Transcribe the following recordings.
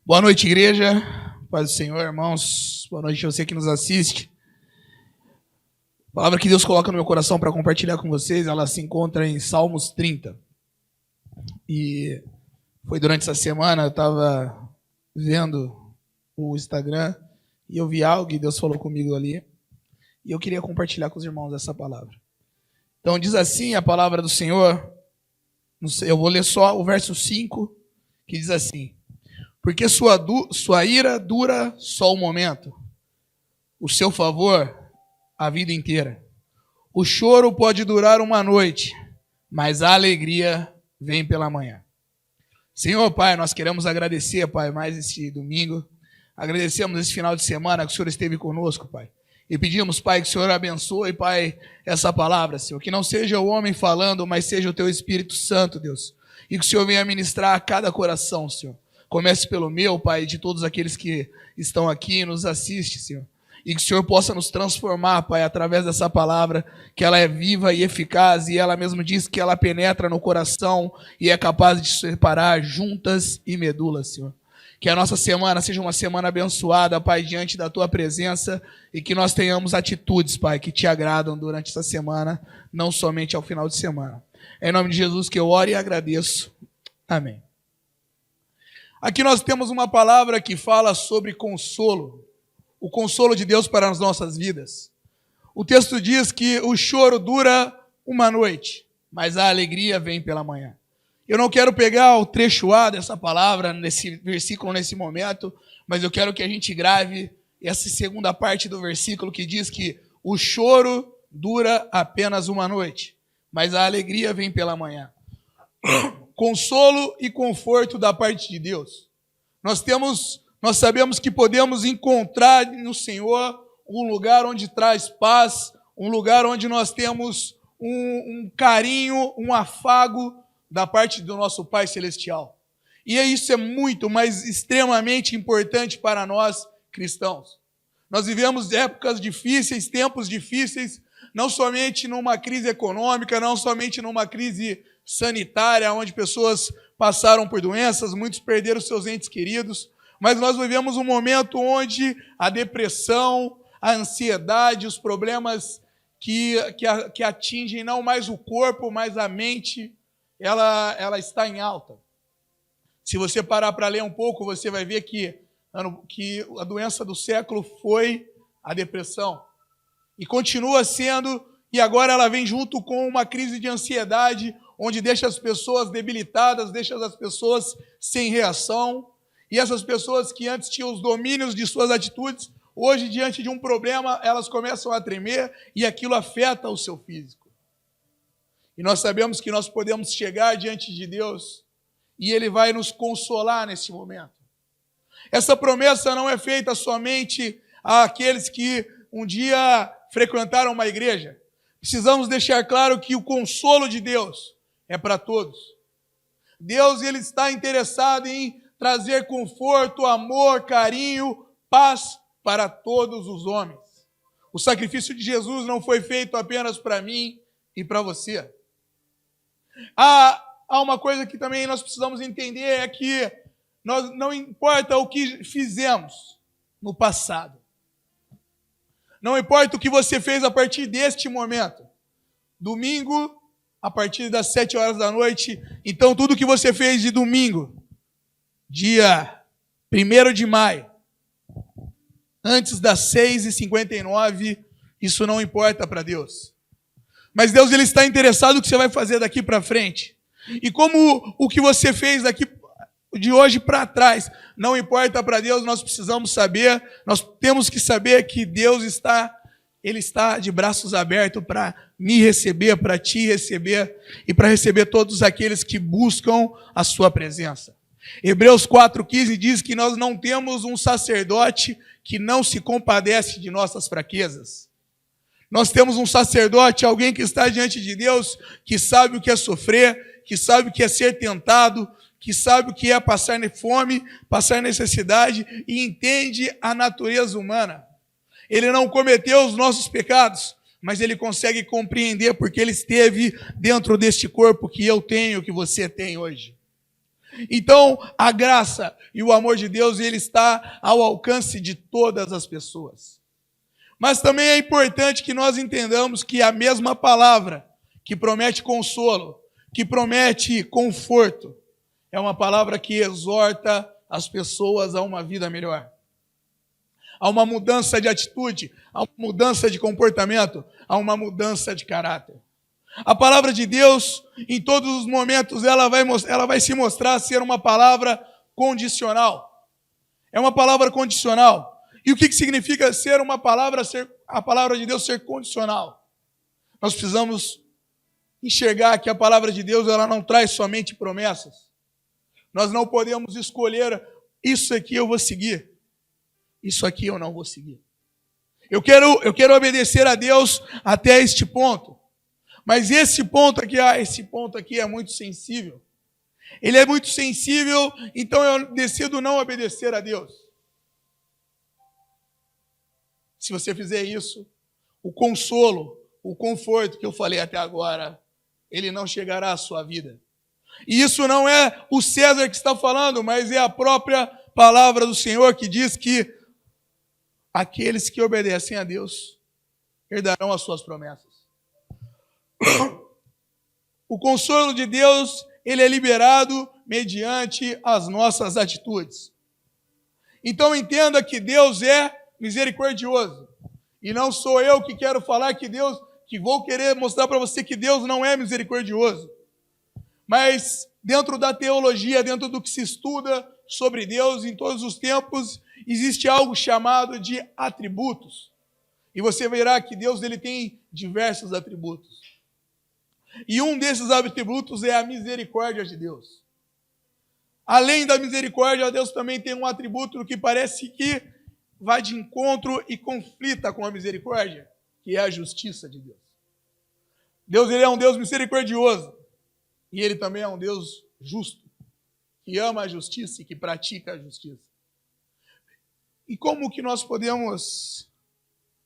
Boa noite, igreja. Paz do Senhor, irmãos. Boa noite a você que nos assiste. A palavra que Deus coloca no meu coração para compartilhar com vocês, ela se encontra em Salmos 30. E foi durante essa semana, eu estava vendo o Instagram e eu vi algo e Deus falou comigo ali. E eu queria compartilhar com os irmãos essa palavra. Então diz assim a palavra do Senhor. Eu vou ler só o verso 5, que diz assim: porque sua ira dura só um momento, o seu favor a vida inteira. O choro pode durar uma noite, mas a alegria vem pela manhã. Senhor, Pai, nós queremos agradecer, Pai, mais esse domingo. Agradecemos esse final de semana que o Senhor esteve conosco, Pai. E pedimos, Pai, que o Senhor abençoe, Pai, essa palavra, Senhor. Que não seja o homem falando, mas seja o Teu Espírito Santo, Deus. E que o Senhor venha ministrar a cada coração, Senhor. Comece pelo meu, Pai, de todos aqueles que estão aqui e nos assistem, Senhor. E que o Senhor possa nos transformar, Pai, através dessa palavra, que ela é viva e eficaz, e ela mesmo diz que ela penetra no coração e é capaz de separar juntas e medulas, Senhor. Que a nossa semana seja uma semana abençoada, Pai, diante da Tua presença, e que nós tenhamos atitudes, Pai, que Te agradam durante essa semana, não somente ao final de semana. É em nome de Jesus que eu oro e agradeço. Amém. Aqui nós temos uma palavra que fala sobre consolo, o consolo de Deus para as nossas vidas. O texto diz que o choro dura uma noite, mas a alegria vem pela manhã. Eu não quero pegar o trecho A dessa palavra, nesse versículo, nesse momento, mas eu quero que a gente grave essa segunda parte do versículo que diz que o choro dura apenas uma noite, mas a alegria vem pela manhã. Consolo e conforto da parte de Deus. Nós sabemos que podemos encontrar no Senhor um lugar onde traz paz, um lugar onde nós temos um carinho, um afago da parte do nosso Pai Celestial. E isso é muito, mas extremamente importante para nós cristãos. Nós vivemos épocas difíceis, tempos difíceis, não somente numa crise econômica, não somente numa crise sanitária, onde pessoas passaram por doenças, muitos perderam seus entes queridos, mas nós vivemos um momento onde a depressão, a ansiedade, os problemas que atingem não mais o corpo, mas a mente, ela está em alta. Se você parar para ler um pouco, você vai ver que a doença do século foi a depressão. E continua sendo, e agora ela vem junto com uma crise de ansiedade, onde deixa as pessoas debilitadas, deixa as pessoas sem reação, e essas pessoas que antes tinham os domínios de suas atitudes, hoje, diante de um problema, elas começam a tremer, e aquilo afeta o seu físico. E nós sabemos que nós podemos chegar diante de Deus, e Ele vai nos consolar nesse momento. Essa promessa não é feita somente àqueles que um dia frequentaram uma igreja. Precisamos deixar claro que o consolo de Deus é para todos. Deus, Ele está interessado em trazer conforto, amor, carinho, paz para todos os homens. O sacrifício de Jesus não foi feito apenas para mim e para você. Há uma coisa que também nós precisamos entender, é que não importa o que fizemos no passado. Não importa o que você fez a partir deste momento. Domingo, a partir das 7 horas da noite. Então, tudo que você fez de domingo, dia 1º de maio, antes das 6h59, isso não importa para Deus. Mas Deus, Ele está interessado no que você vai fazer daqui para frente. E como o que você fez daqui de hoje para trás não importa para Deus, nós precisamos saber, nós temos que saber que Deus Ele está de braços abertos para me receber, para te receber e para receber todos aqueles que buscam a sua presença. Hebreus 4,15 diz que nós não temos um sacerdote que não se compadece de nossas fraquezas. Nós temos um sacerdote, alguém que está diante de Deus, que sabe o que é sofrer, que sabe o que é ser tentado, que sabe o que é passar fome, passar necessidade e entende a natureza humana. Ele não cometeu os nossos pecados, mas Ele consegue compreender porque Ele esteve dentro deste corpo que eu tenho, que você tem hoje. Então, a graça e o amor de Deus, ele está ao alcance de todas as pessoas. Mas também é importante que nós entendamos que a mesma palavra que promete consolo, que promete conforto, é uma palavra que exorta as pessoas a uma vida melhor, a uma mudança de atitude, a uma mudança de comportamento, a uma mudança de caráter. A palavra de Deus, em todos os momentos, ela vai se mostrar ser uma palavra condicional. É uma palavra condicional. E o que significa ser uma palavra, a palavra de Deus ser condicional? Nós precisamos enxergar que a palavra de Deus, ela não traz somente promessas. Nós não podemos escolher, isso aqui eu vou seguir, isso aqui eu não vou seguir. Eu quero obedecer a Deus até este ponto. Mas esse ponto aqui é muito sensível. Ele é muito sensível, então eu decido não obedecer a Deus. Se você fizer isso, o consolo, o conforto que eu falei até agora, ele não chegará à sua vida. E isso não é o César que está falando, mas é a própria palavra do Senhor que diz que aqueles que obedecem a Deus herdarão as suas promessas. O consolo de Deus, ele é liberado mediante as nossas atitudes. Então entenda que Deus é misericordioso. E não sou eu que quero falar que vou querer mostrar para você que Deus não é misericordioso. Mas dentro da teologia, dentro do que se estuda sobre Deus em todos os tempos, existe algo chamado de atributos. E você verá que Deus ele tem diversos atributos. E um desses atributos é a misericórdia de Deus. Além da misericórdia, Deus também tem um atributo que parece que vai de encontro e conflita com a misericórdia, que é a justiça de Deus. Deus ele é um Deus misericordioso. E ele também é um Deus justo, que ama a justiça e que pratica a justiça. E como que nós podemos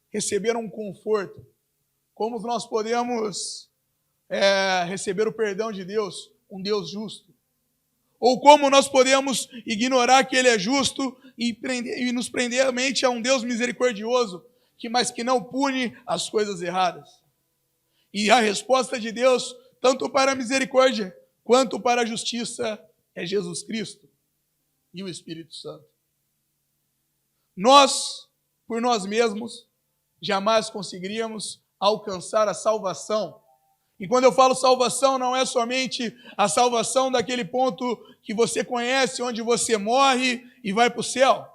receber um conforto? Como nós podemos receber o perdão de Deus, um Deus justo? Ou como nós podemos ignorar que Ele é justo e nos prender a mente a um Deus misericordioso, mas que não pune as coisas erradas? E a resposta de Deus, tanto para a misericórdia quanto para a justiça, é Jesus Cristo e o Espírito Santo. Nós, por nós mesmos, jamais conseguiríamos alcançar a salvação. E quando eu falo salvação, não é somente a salvação daquele ponto que você conhece, onde você morre e vai para o céu.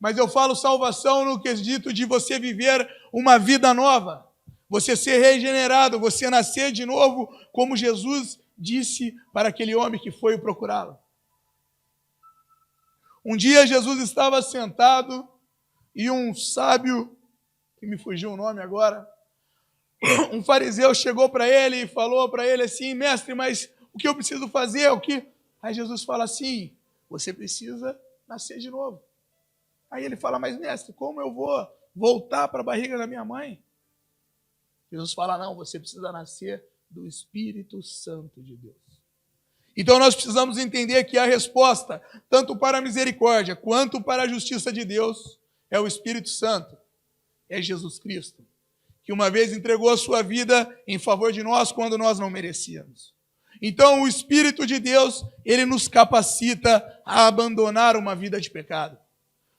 Mas eu falo salvação no quesito de você viver uma vida nova. Você ser regenerado, você nascer de novo, como Jesus disse para aquele homem que foi procurá-lo. Um dia Jesus estava sentado e um sábio, que me fugiu o nome agora, um fariseu chegou para ele e falou para ele assim: mestre, mas o que eu preciso fazer? Aí Jesus fala assim: você precisa nascer de novo. Aí ele fala: mas mestre, como eu vou voltar para a barriga da minha mãe? Jesus fala: não, você precisa nascer do Espírito Santo de Deus. Então nós precisamos entender que a resposta, tanto para a misericórdia quanto para a justiça de Deus, é o Espírito Santo, é Jesus Cristo, que uma vez entregou a sua vida em favor de nós quando nós não merecíamos. Então o Espírito de Deus, ele nos capacita a abandonar uma vida de pecado.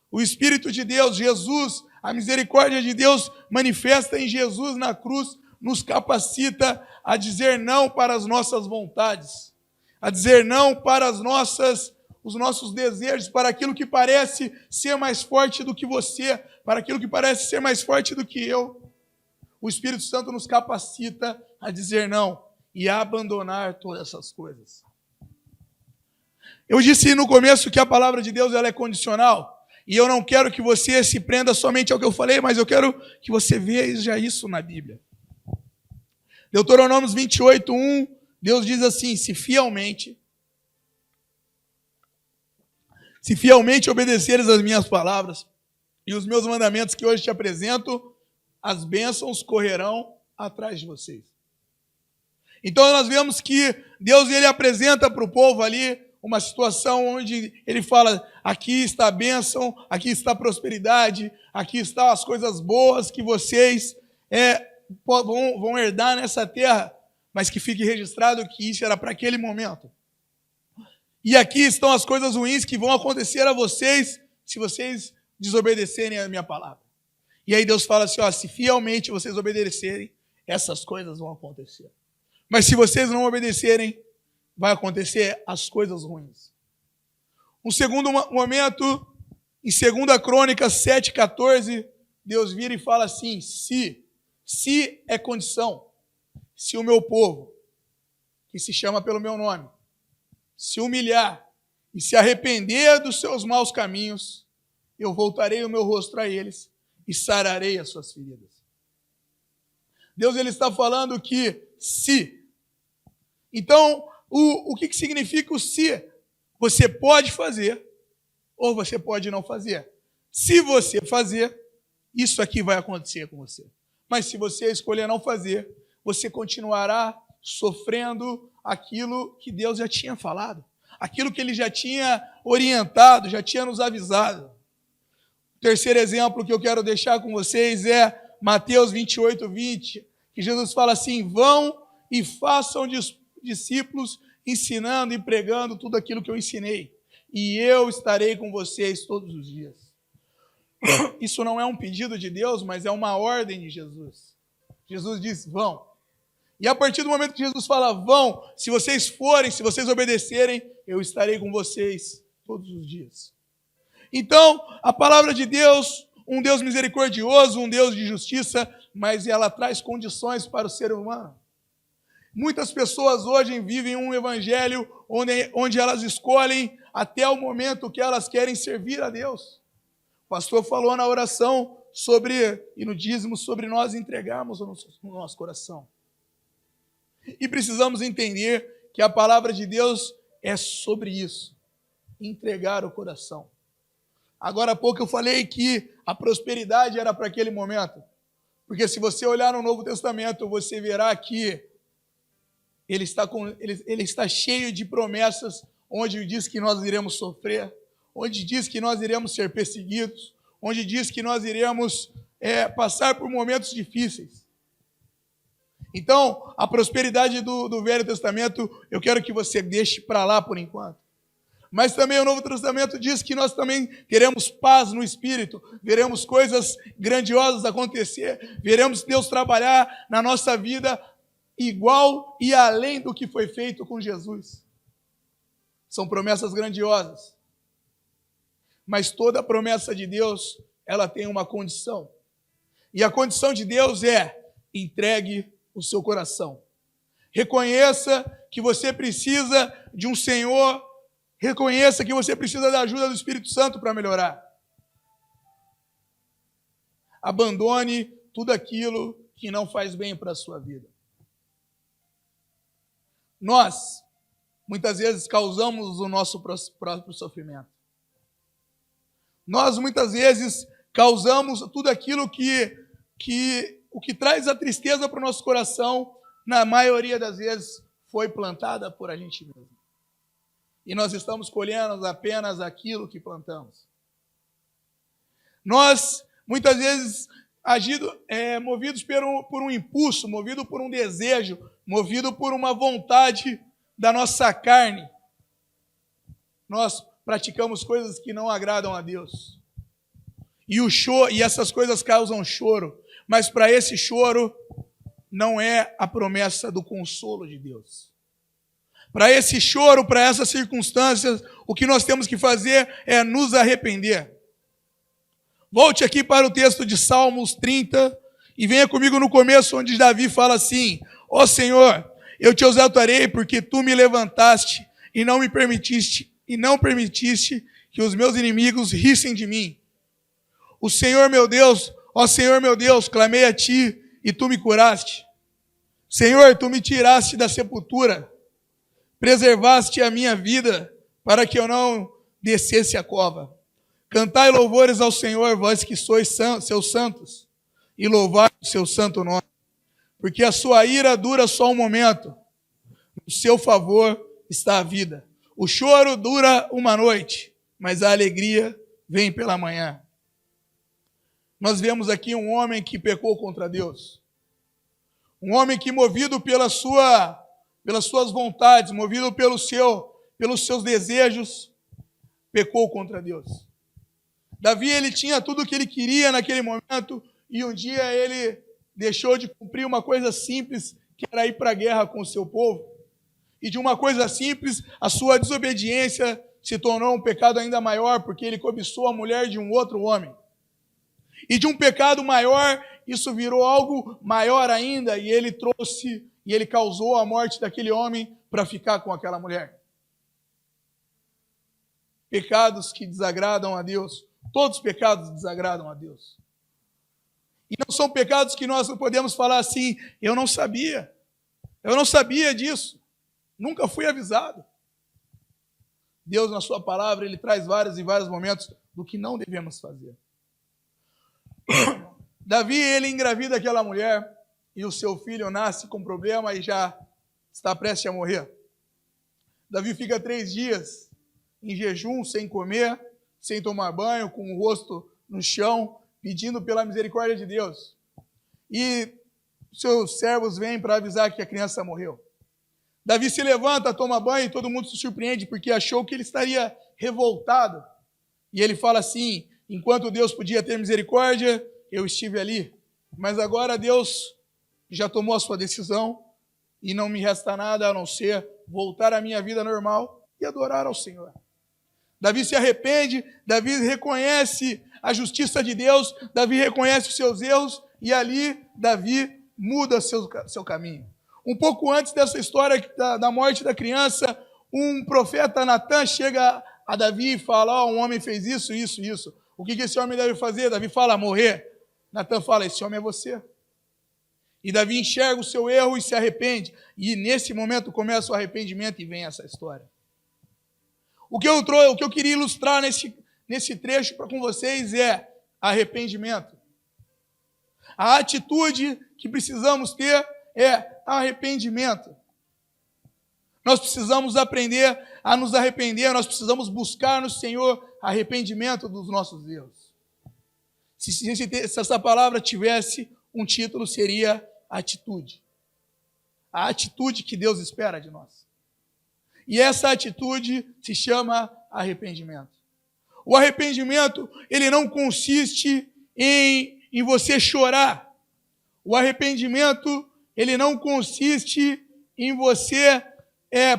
O Espírito de Deus, Jesus, a misericórdia de Deus manifesta em Jesus na cruz, nos capacita a dizer não para as nossas vontades, a dizer não para os nossos desejos, para aquilo que parece ser mais forte do que você, para aquilo que parece ser mais forte do que eu. O Espírito Santo nos capacita a dizer não e a abandonar todas essas coisas. Eu disse no começo que a palavra de Deus ela é condicional. E eu não quero que você se prenda somente ao que eu falei, mas eu quero que você veja isso na Bíblia. Deuteronômio 28:1, Deus diz assim: se fielmente obedeceres as minhas palavras e os meus mandamentos que hoje te apresento, as bênçãos correrão atrás de vocês. Então nós vemos que Deus ele apresenta para o povo ali uma situação onde ele fala, aqui está a bênção, aqui está a prosperidade, aqui estão as coisas boas que vocês vão herdar nessa terra, mas que fique registrado que isso era para aquele momento. E aqui estão as coisas ruins que vão acontecer a vocês se vocês desobedecerem a minha palavra. E aí Deus fala assim, se fielmente vocês obedecerem, essas coisas vão acontecer. Mas se vocês não obedecerem, vai acontecer as coisas ruins. Um segundo momento, em 2 Crônicas 7,14, Deus vira e fala assim, se é condição, se o meu povo, que se chama pelo meu nome, se humilhar e se arrepender dos seus maus caminhos, eu voltarei o meu rosto a eles e sararei as suas feridas. Deus ele está falando que se. Então, o que significa o se? Você pode fazer ou você pode não fazer. Se você fazer, isso aqui vai acontecer com você. Mas se você escolher não fazer, você continuará sofrendo aquilo que Deus já tinha falado, aquilo que Ele já tinha orientado, já tinha nos avisado. O terceiro exemplo que eu quero deixar com vocês é Mateus 28:20, que Jesus fala assim, vão e façam discípulos, ensinando e pregando tudo aquilo que eu ensinei, e eu estarei com vocês todos os dias. Isso não é um pedido de Deus, mas é uma ordem de Jesus. Jesus diz, vão. E a partir do momento que Jesus fala, vão, se vocês forem, se vocês obedecerem, eu estarei com vocês todos os dias. Então, a palavra de Deus, um Deus misericordioso, um Deus de justiça, mas ela traz condições para o ser humano. Muitas pessoas hoje vivem um evangelho onde elas escolhem até o momento que elas querem servir a Deus. O pastor falou na oração e no dízimo sobre nós entregarmos o nosso coração. E precisamos entender que a palavra de Deus é sobre isso, entregar o coração. Agora há pouco eu falei que a prosperidade era para aquele momento, porque se você olhar no Novo Testamento, você verá que ele está cheio de promessas, onde diz que nós iremos sofrer, onde diz que nós iremos ser perseguidos, onde diz que nós iremos passar por momentos difíceis. Então, a prosperidade do Velho Testamento, eu quero que você deixe para lá por enquanto. Mas também o Novo Testamento diz que nós também teremos paz no Espírito, veremos coisas grandiosas acontecer, veremos Deus trabalhar na nossa vida igual e além do que foi feito com Jesus. São promessas grandiosas. Mas toda promessa de Deus, ela tem uma condição. E a condição de Deus é: entregue o seu coração. Reconheça que você precisa de um Senhor. Reconheça que você precisa da ajuda do Espírito Santo para melhorar. Abandone tudo aquilo que não faz bem para a sua vida. Nós, muitas vezes, causamos o nosso próprio sofrimento. Nós, muitas vezes, causamos tudo aquilo o que traz a tristeza para o nosso coração, na maioria das vezes, foi plantada por a gente mesmo. E nós estamos colhendo apenas aquilo que plantamos. Nós, muitas vezes, movidos por um impulso, movido por um desejo, movido por uma vontade da nossa carne, nós praticamos coisas que não agradam a Deus. E essas coisas causam choro, mas para esse choro não é a promessa do consolo de Deus. Para esse choro, para essas circunstâncias, o que nós temos que fazer é nos arrepender. Volte aqui para o texto de Salmos 30 e venha comigo no começo, onde Davi fala assim: ó Senhor, eu te exaltarei porque tu me levantaste e não permitiste que os meus inimigos rissem de mim. O Senhor meu Deus, ó Senhor meu Deus, clamei a ti e tu me curaste. Senhor, tu me tiraste da sepultura, preservaste a minha vida para que eu não descesse a cova. Cantai louvores ao Senhor, vós que sois seus santos, e louvai o seu santo nome. Porque a sua ira dura só um momento, no seu favor está a vida. O choro dura uma noite, mas a alegria vem pela manhã. Nós vemos aqui um homem que pecou contra Deus. Um homem que, movido pelas suas vontades, movido pelos seus desejos, pecou contra Deus. Davi, ele tinha tudo o que ele queria naquele momento, e um dia ele deixou de cumprir uma coisa simples, que era ir para a guerra com o seu povo. E de uma coisa simples, a sua desobediência se tornou um pecado ainda maior, porque ele cobiçou a mulher de um outro homem. E de um pecado maior, isso virou algo maior ainda, e ele causou a morte daquele homem para ficar com aquela mulher. Pecados que desagradam a Deus. Todos os pecados desagradam a Deus. E não são pecados que nós não podemos falar assim, eu não sabia disso, nunca fui avisado. Deus, na sua palavra, ele traz vários e vários momentos do que não devemos fazer. Davi, ele engravida aquela mulher, e o seu filho nasce com problema e já está prestes a morrer. Davi fica 3 dias em jejum, sem comer, sem tomar banho, com o rosto no chão, pedindo pela misericórdia de Deus. E seus servos vêm para avisar que a criança morreu. Davi se levanta, toma banho, e todo mundo se surpreende, porque achou que ele estaria revoltado. E ele fala assim, enquanto Deus podia ter misericórdia, eu estive ali. Mas agora Deus já tomou a sua decisão, e não me resta nada a não ser voltar à minha vida normal e adorar ao Senhor. Davi se arrepende, Davi reconhece a justiça de Deus, Davi reconhece os seus erros, e ali Davi muda seu caminho. Um pouco antes dessa história da morte da criança, um profeta Natan chega a Davi e fala, um homem fez isso, isso, isso. O que esse homem deve fazer? Davi fala, morrer. Natan fala, esse homem é você. E Davi enxerga o seu erro e se arrepende. E nesse momento começa o arrependimento e vem essa história. O que eu queria ilustrar nesse trecho com vocês é arrependimento. A atitude que precisamos ter é arrependimento. Nós precisamos aprender a nos arrepender, nós precisamos buscar no Senhor arrependimento dos nossos erros. Se essa palavra tivesse um título, seria atitude. A atitude que Deus espera de nós. E essa atitude se chama arrependimento. O arrependimento, ele não consiste em você chorar. O arrependimento, ele não consiste em você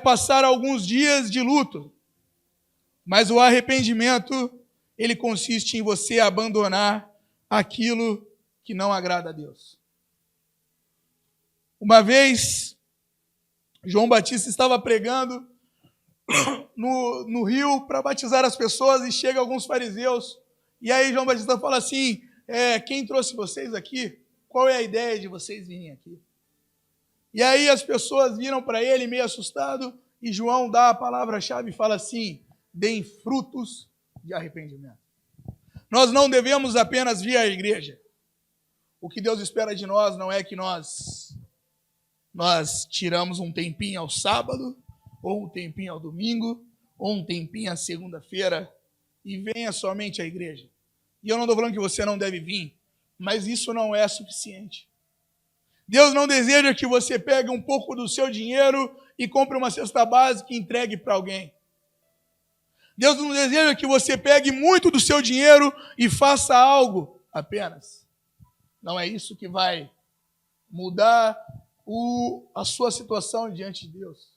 passar alguns dias de luto. Mas o arrependimento, ele consiste em você abandonar aquilo que não agrada a Deus. Uma vez, João Batista estava pregando no rio para batizar as pessoas, e chega alguns fariseus, e aí João Batista fala assim, quem trouxe vocês aqui? Qual é a ideia de vocês virem aqui? E aí as pessoas viram para ele meio assustado, e João dá a palavra-chave e fala assim, deem frutos de arrependimento. Nós não devemos apenas vir à igreja. O que Deus espera de nós não é que nós tiramos um tempinho ao sábado, ou um tempinho ao domingo, ou um tempinho à segunda-feira, e venha somente à igreja. E eu não estou falando que você não deve vir, mas isso não é suficiente. Deus não deseja que você pegue um pouco do seu dinheiro e compre uma cesta básica e entregue para alguém. Deus não deseja que você pegue muito do seu dinheiro e faça algo apenas. Não é isso que vai mudar a sua situação diante de Deus.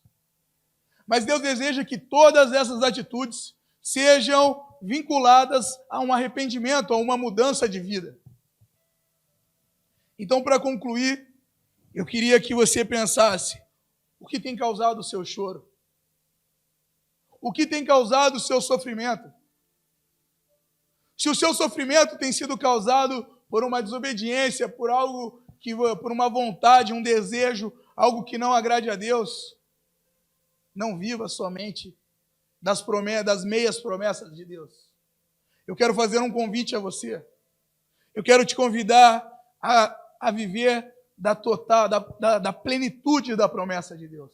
Mas Deus deseja que todas essas atitudes sejam vinculadas a um arrependimento, a uma mudança de vida. Então, para concluir, eu queria que você pensasse, o que tem causado o seu choro? O que tem causado o seu sofrimento? Se o seu sofrimento tem sido causado por uma desobediência, por uma vontade, um desejo, algo que não agrade a Deus, não viva somente das meias promessas de Deus. Eu quero fazer um convite a você. Eu quero te convidar a viver da plenitude da promessa de Deus.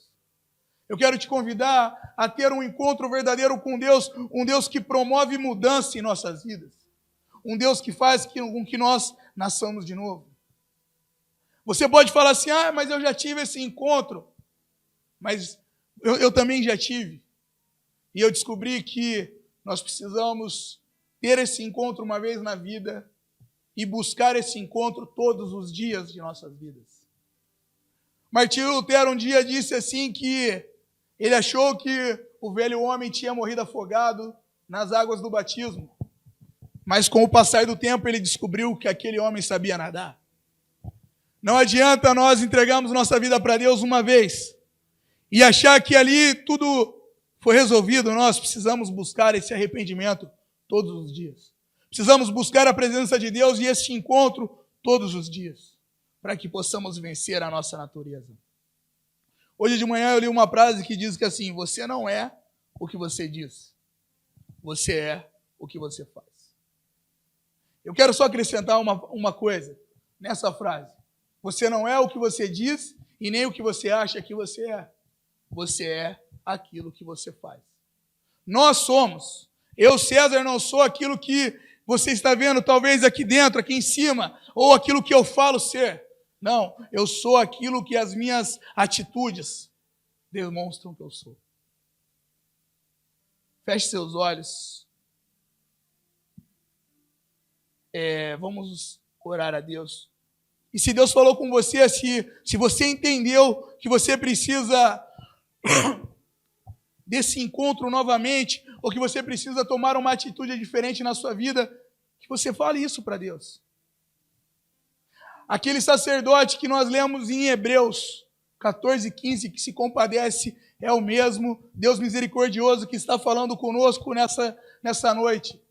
Eu quero te convidar a ter um encontro verdadeiro com Deus, um Deus que promove mudança em nossas vidas, um Deus que faz com que nós nasçamos de novo. Você pode falar assim, mas eu já tive esse encontro, mas eu também já tive. E eu descobri que nós precisamos ter esse encontro uma vez na vida e buscar esse encontro todos os dias de nossas vidas. Martinho Lutero um dia disse assim que ele achou que o velho homem tinha morrido afogado nas águas do batismo. Mas com o passar do tempo ele descobriu que aquele homem sabia nadar. Não adianta nós entregarmos nossa vida para Deus uma vez e achar que ali tudo foi resolvido. Nós precisamos buscar esse arrependimento todos os dias. Precisamos buscar a presença de Deus e esse encontro todos os dias, para que possamos vencer a nossa natureza. Hoje de manhã eu li uma frase que diz que assim, você não é o que você diz, você é o que você faz. Eu quero só acrescentar uma coisa nessa frase. Você não é o que você diz e nem o que você acha que você é. Você é aquilo que você faz. Nós somos. Eu, César, não sou aquilo que você está vendo talvez aqui dentro, aqui em cima, ou aquilo que eu falo ser. Não, eu sou aquilo que as minhas atitudes demonstram que eu sou. Feche seus olhos. Vamos orar a Deus. E se Deus falou com você, se você entendeu que você precisa desse encontro novamente, ou que você precisa tomar uma atitude diferente na sua vida, que você fale isso para Deus. Aquele sacerdote que nós lemos em Hebreus 14:15, que se compadece, é o mesmo Deus misericordioso que está falando conosco nessa noite.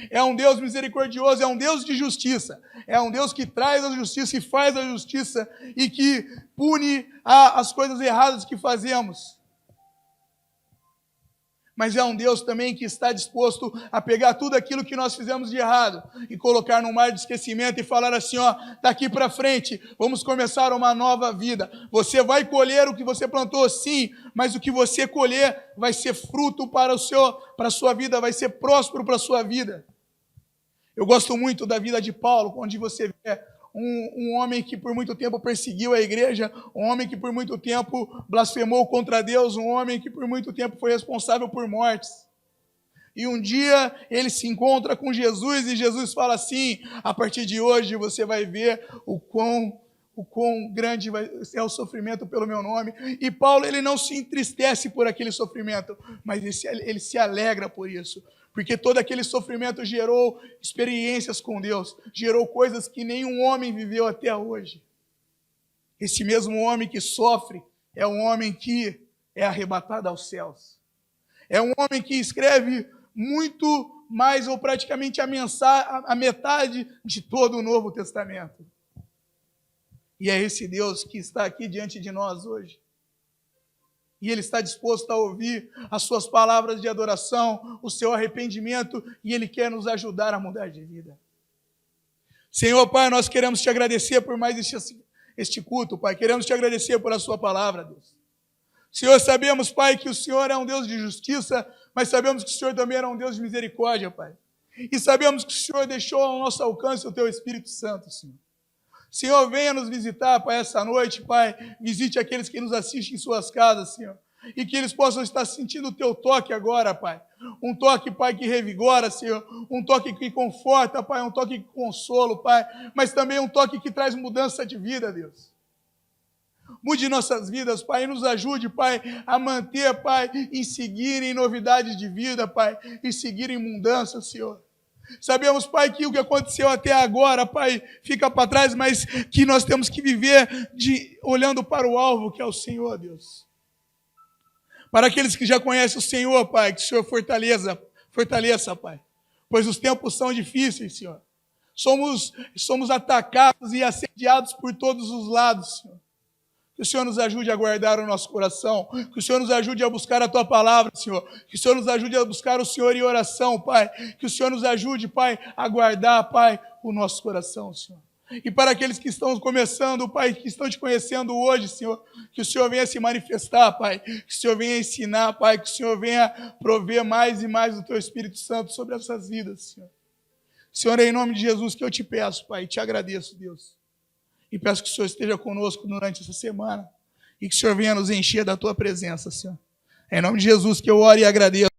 É um Deus misericordioso, é um Deus de justiça, é um Deus que traz a justiça e faz a justiça e que pune as coisas erradas que fazemos. Mas é um Deus também que está disposto a pegar tudo aquilo que nós fizemos de errado e colocar no mar de esquecimento e falar assim, daqui para frente, vamos começar uma nova vida. Você vai colher o que você plantou, sim, mas o que você colher vai ser fruto para a sua vida, vai ser próspero para a sua vida. Eu gosto muito da vida de Paulo, onde você vê um homem que por muito tempo perseguiu a igreja, um homem que por muito tempo blasfemou contra Deus, um homem que por muito tempo foi responsável por mortes. E um dia ele se encontra com Jesus e Jesus fala assim, a partir de hoje você vai ver o quão grande é o sofrimento pelo meu nome. E Paulo, ele não se entristece por aquele sofrimento, mas ele se alegra por isso. Porque todo aquele sofrimento gerou experiências com Deus, gerou coisas que nenhum homem viveu até hoje. Esse mesmo homem que sofre é um homem que é arrebatado aos céus. É um homem que escreve muito mais ou praticamente a metade de todo o Novo Testamento. E é esse Deus que está aqui diante de nós hoje. E Ele está disposto a ouvir as suas palavras de adoração, o seu arrependimento, e Ele quer nos ajudar a mudar de vida. Senhor, Pai, nós queremos te agradecer por mais este culto, Pai. Queremos te agradecer por a sua palavra, Deus. Senhor, sabemos, Pai, que o Senhor é um Deus de justiça, mas sabemos que o Senhor também é um Deus de misericórdia, Pai. E sabemos que o Senhor deixou ao nosso alcance o teu Espírito Santo, Senhor. Senhor, venha nos visitar, Pai, essa noite, Pai. Visite aqueles que nos assistem em suas casas, Senhor. E que eles possam estar sentindo o teu toque agora, Pai. Um toque, Pai, que revigora, Senhor. Um toque que conforta, Pai. Um toque que consola, Pai. Mas também um toque que traz mudança de vida, Deus. Mude nossas vidas, Pai. E nos ajude, Pai, a manter, Pai, e seguir em novidades de vida, Pai. E seguir em mudança, Senhor. Sabemos, Pai, que o que aconteceu até agora, Pai, fica para trás, mas que nós temos que viver olhando para o alvo, que é o Senhor, Deus. Para aqueles que já conhecem o Senhor, Pai, que o Senhor fortaleça, Pai. Pois os tempos são difíceis, Senhor. Somos atacados e assediados por todos os lados, Senhor. Que o Senhor nos ajude a guardar o nosso coração. Que o Senhor nos ajude a buscar a Tua palavra, Senhor. Que o Senhor nos ajude a buscar o Senhor em oração, Pai. Que o Senhor nos ajude, Pai, a guardar, Pai, o nosso coração, Senhor. E para aqueles que estão começando, Pai, que estão te conhecendo hoje, Senhor, que o Senhor venha se manifestar, Pai, que o Senhor venha ensinar, Pai, que o Senhor venha prover mais e mais do Teu Espírito Santo sobre essas vidas, Senhor. Senhor, é em nome de Jesus que eu te peço, Pai, te agradeço, Deus. E peço que o Senhor esteja conosco durante essa semana e que o Senhor venha nos encher da Tua presença, Senhor. É em nome de Jesus que eu oro e agradeço.